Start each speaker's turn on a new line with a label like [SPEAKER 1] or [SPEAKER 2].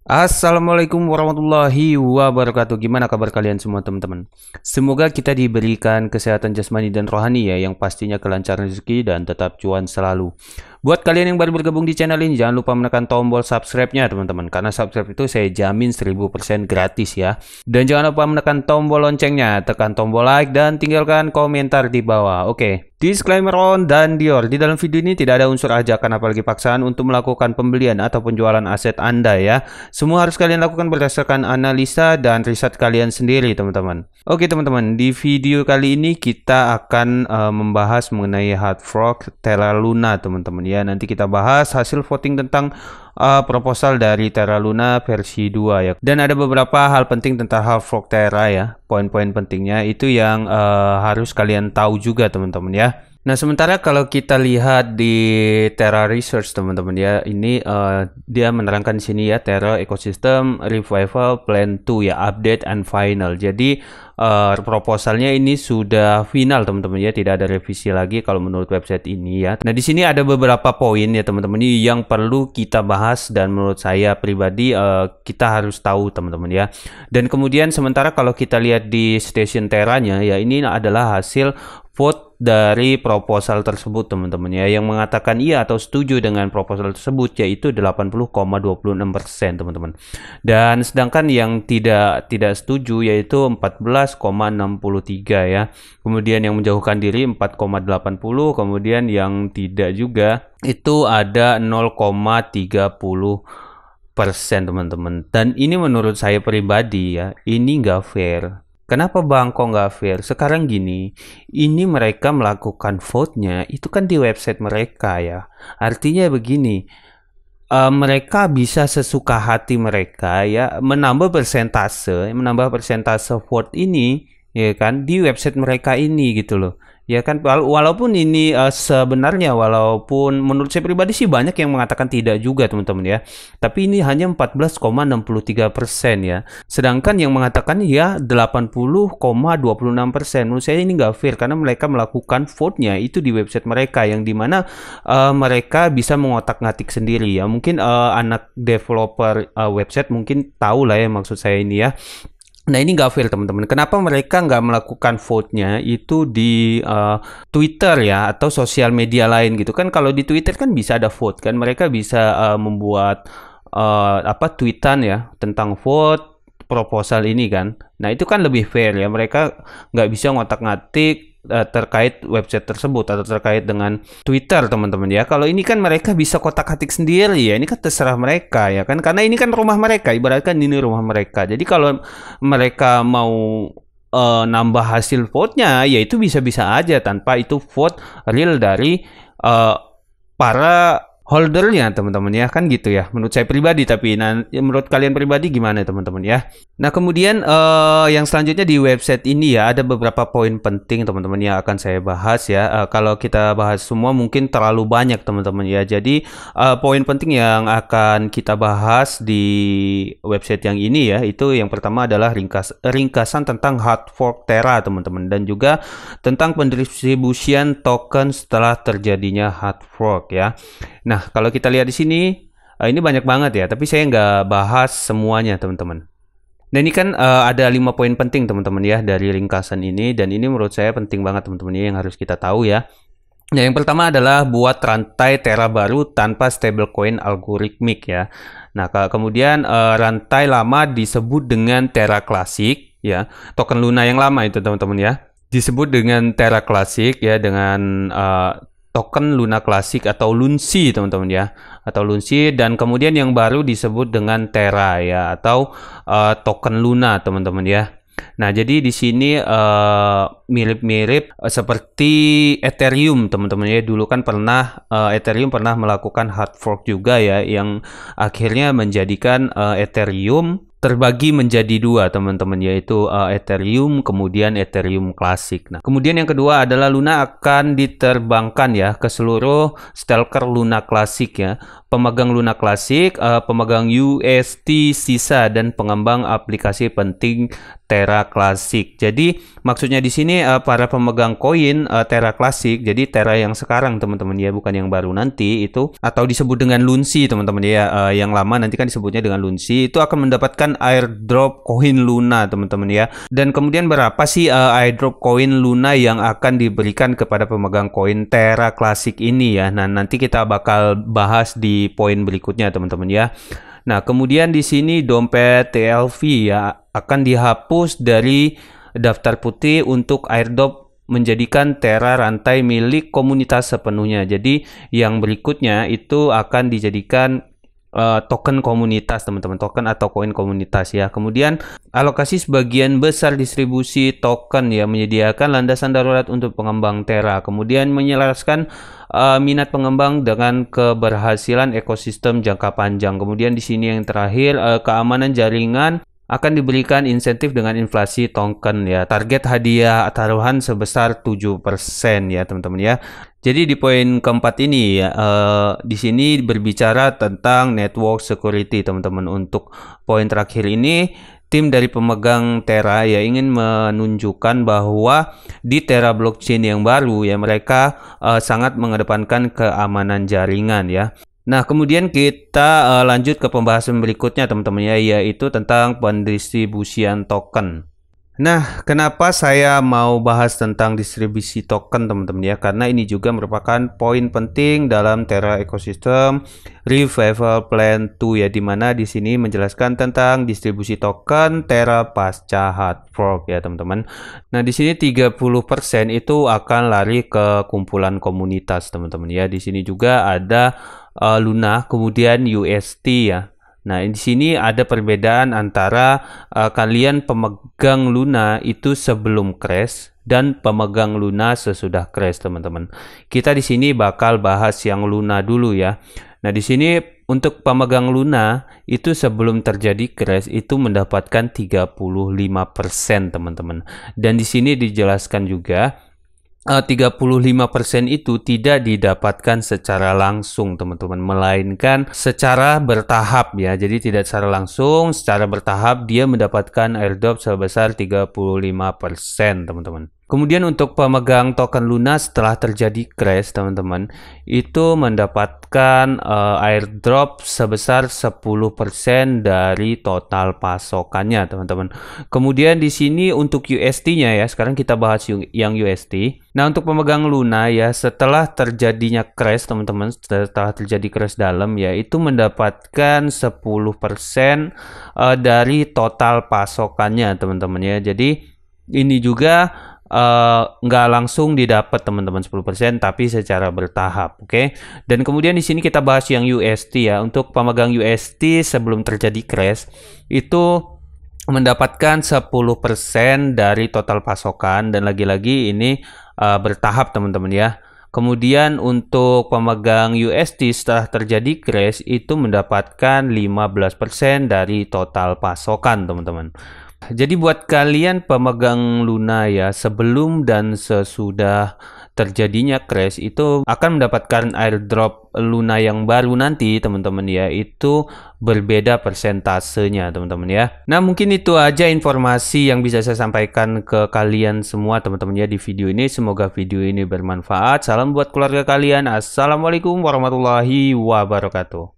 [SPEAKER 1] Assalamualaikum warahmatullahi wabarakatuh. Gimana kabar kalian semua teman-teman? Semoga kita diberikan kesehatan jasmani dan rohani ya, yang pastinya kelancaran rezeki dan tetap cuan selalu. Buat kalian yang baru bergabung di channel ini, jangan lupa menekan tombol subscribe-nya teman-teman, karena subscribe itu saya jamin 1000% gratis ya. Dan jangan lupa menekan tombol loncengnya, tekan tombol like dan tinggalkan komentar di bawah. Oke. Disclaimer on dan Dior, di dalam video ini tidak ada unsur ajakan apalagi paksaan untuk melakukan pembelian ataupun jualan aset Anda ya. Semua harus kalian lakukan berdasarkan analisa dan riset kalian sendiri teman-teman. Oke teman-teman, di video kali ini kita akan membahas mengenai hard fork Terra Luna teman-teman ya. Nanti kita bahas hasil voting tentang proposal dari Terra Luna versi 2 ya. Dan ada beberapa hal penting tentang hard fork Terra ya. Poin-poin pentingnya itu yang harus kalian tahu juga teman-teman ya. Nah, sementara kalau kita lihat di Terra Research teman-teman ya, ini dia menerangkan di sini ya, Terra Ecosystem Revival Plan 2 ya, update and final. Jadi proposalnya ini sudah final teman-teman ya, tidak ada revisi lagi kalau menurut website ini ya. Nah, di sini ada beberapa poin ya teman-teman ini yang perlu kita bahas dan menurut saya pribadi kita harus tahu teman-teman ya. Dan kemudian sementara kalau kita lihat di Station Terra-nya ya, ini adalah hasil vote dari proposal tersebut teman-teman ya, yang mengatakan iya atau setuju dengan proposal tersebut yaitu 80,26% teman-teman. Dan sedangkan yang tidak setuju yaitu 14,63 ya. Kemudian yang menjauhkan diri 4,80, kemudian yang tidak juga itu ada 0,30% teman-teman. Dan ini menurut saya pribadi ya, ini nggak fair. Kenapa Bang kok nggak fair? Sekarang gini, ini mereka melakukan vote-nya itu kan di website mereka ya. Artinya begini, mereka bisa sesuka hati mereka ya menambah persentase vote ini ya kan di website mereka ini gitu loh. Ya kan, walaupun ini sebenarnya walaupun menurut saya pribadi sih banyak yang mengatakan tidak juga teman-teman ya. Tapi ini hanya 14,63% ya. Sedangkan yang mengatakan ya 80,26%. Menurut saya ini nggak fair karena mereka melakukan vote-nya itu di website mereka yang dimana mereka bisa mengotak-ngatik sendiri ya. Mungkin anak developer website mungkin tahu lah ya maksud saya ini ya. Nah ini nggak fair teman-teman. Kenapa mereka nggak melakukan vote-nya itu di Twitter ya atau sosial media lain gitu kan? Kalau di Twitter kan bisa ada vote kan, mereka bisa membuat tweetan ya tentang vote proposal ini kan. Nah itu kan lebih fair ya. Mereka nggak bisa ngotak-ngatik terkait website tersebut atau terkait dengan Twitter teman-teman ya. Kalau ini kan mereka bisa kotak-katik sendiri ya, ini kan terserah mereka ya kan, karena ini kan rumah mereka, ibaratkan ini rumah mereka. Jadi kalau mereka mau nambah hasil vote-nya ya itu bisa-bisa aja tanpa itu vote real dari para holdernya teman-teman ya, kan gitu ya menurut saya pribadi. Tapi menurut kalian pribadi gimana teman-teman ya. Nah kemudian yang selanjutnya di website ini ya ada beberapa poin penting teman-teman yang akan saya bahas ya. Kalau kita bahas semua mungkin terlalu banyak teman-teman ya. Jadi poin penting yang akan kita bahas di website yang ini ya, itu yang pertama adalah ringkasan tentang hard fork Terra teman-teman, dan juga tentang pendistribusian token setelah terjadinya hard fork ya. Nah, kalau kita lihat di sini, ini banyak banget ya, tapi saya nggak bahas semuanya, teman-teman. Nah, ini kan ada 5 poin penting, teman-teman ya, dari ringkasan ini, dan ini menurut saya penting banget, teman-teman ya, yang harus kita tahu ya. Nah, yang pertama adalah buat rantai Terra baru tanpa stablecoin algoritmik ya. Nah, kemudian rantai lama disebut dengan Terra Classic ya, token Luna yang lama itu, teman-teman ya. Disebut dengan Terra Classic ya, dengan token Luna Classic atau Lunsi teman-teman ya, atau Lunsi. Dan kemudian yang baru disebut dengan Terra ya, atau token Luna teman-teman ya. Nah jadi di sini mirip-mirip seperti Ethereum teman-teman ya. Dulu kan pernah Ethereum pernah melakukan hard fork juga ya, yang akhirnya menjadikan Ethereum terbagi menjadi 2 teman-teman, yaitu Ethereum kemudian Ethereum Classic. Nah kemudian yang kedua adalah Luna akan diterbangkan ya ke seluruh stalker Luna Classic ya pemegang Luna Classic, pemegang UST sisa, dan pengembang aplikasi penting Terra Classic. Jadi maksudnya di sini para pemegang koin Terra Classic, jadi Terra yang sekarang teman-teman ya, bukan yang baru nanti itu, atau disebut dengan Lunsi teman-teman ya, yang lama nanti kan disebutnya dengan Lunsi, itu akan mendapatkan airdrop koin Luna teman-teman ya. Dan kemudian berapa sih airdrop koin Luna yang akan diberikan kepada pemegang koin Terra Classic ini ya? Nah, nanti kita bakal bahas di poin berikutnya teman-teman ya. Nah, kemudian di sini dompet TLV ya akan dihapus dari daftar putih untuk airdrop menjadikan Terra rantai milik komunitas sepenuhnya. Jadi yang berikutnya itu akan dijadikan token komunitas teman-teman, token atau koin komunitas ya. Kemudian alokasi sebagian besar distribusi token ya, menyediakan landasan darurat untuk pengembang Terra. Kemudian menyelaraskan minat pengembang dengan keberhasilan ekosistem jangka panjang. Kemudian di sini yang terakhir, keamanan jaringan akan diberikan insentif dengan inflasi token ya. Target hadiah taruhan sebesar 7% ya teman-teman ya. Jadi di poin keempat ini ya, di sini berbicara tentang network security teman-teman. Untuk poin terakhir ini, tim dari pemegang Terra ya ingin menunjukkan bahwa di Terra blockchain yang baru ya, mereka sangat mengedepankan keamanan jaringan ya. Nah, kemudian kita lanjut ke pembahasan berikutnya teman-teman ya, yaitu tentang pendistribusian token. Nah, kenapa saya mau bahas tentang distribusi token teman-teman ya? Karena ini juga merupakan poin penting dalam Terra Ecosystem Revival Plan 2 ya, dimana di sini menjelaskan tentang distribusi token Terra pasca hard fork ya teman-teman. Nah, di sini 30% itu akan lari ke kumpulan komunitas teman-teman ya. Di sini juga ada Luna, kemudian UST ya. Nah, di sini ada perbedaan antara kalian pemegang Luna itu sebelum crash dan pemegang Luna sesudah crash, teman-teman. Kita di sini bakal bahas yang Luna dulu ya. Nah, di sini untuk pemegang Luna itu sebelum terjadi crash itu mendapatkan 35%, teman-teman. Dan di sini dijelaskan juga 35% itu tidak didapatkan secara langsung teman-teman, melainkan secara bertahap ya. Jadi tidak secara langsung, secara bertahap dia mendapatkan airdrop sebesar 35% teman-teman. Kemudian untuk pemegang token Luna setelah terjadi crash teman-teman, itu mendapatkan airdrop sebesar 10% dari total pasokannya teman-teman. Kemudian di sini untuk UST-nya ya, sekarang kita bahas yang UST. Nah, untuk pemegang Luna ya, setelah terjadinya crash teman-teman, setelah terjadi crash dalam ya, itu mendapatkan 10% dari total pasokannya teman-teman ya. Jadi ini juga nggak langsung didapat teman-teman 10%, tapi secara bertahap, oke? Dan kemudian di sini kita bahas yang UST ya. Untuk pemegang UST sebelum terjadi crash itu mendapatkan 10% dari total pasokan, dan lagi-lagi ini bertahap teman-teman ya. Kemudian untuk pemegang UST setelah terjadi crash itu mendapatkan 15% dari total pasokan teman-teman. Jadi buat kalian pemegang Luna ya, sebelum dan sesudah terjadinya crash itu akan mendapatkan airdrop Luna yang baru nanti teman-teman ya, itu berbeda persentasenya teman-teman ya. Nah, mungkin itu aja informasi yang bisa saya sampaikan ke kalian semua teman-teman ya di video ini. Semoga video ini bermanfaat. Salam buat keluarga kalian. Assalamualaikum warahmatullahi wabarakatuh.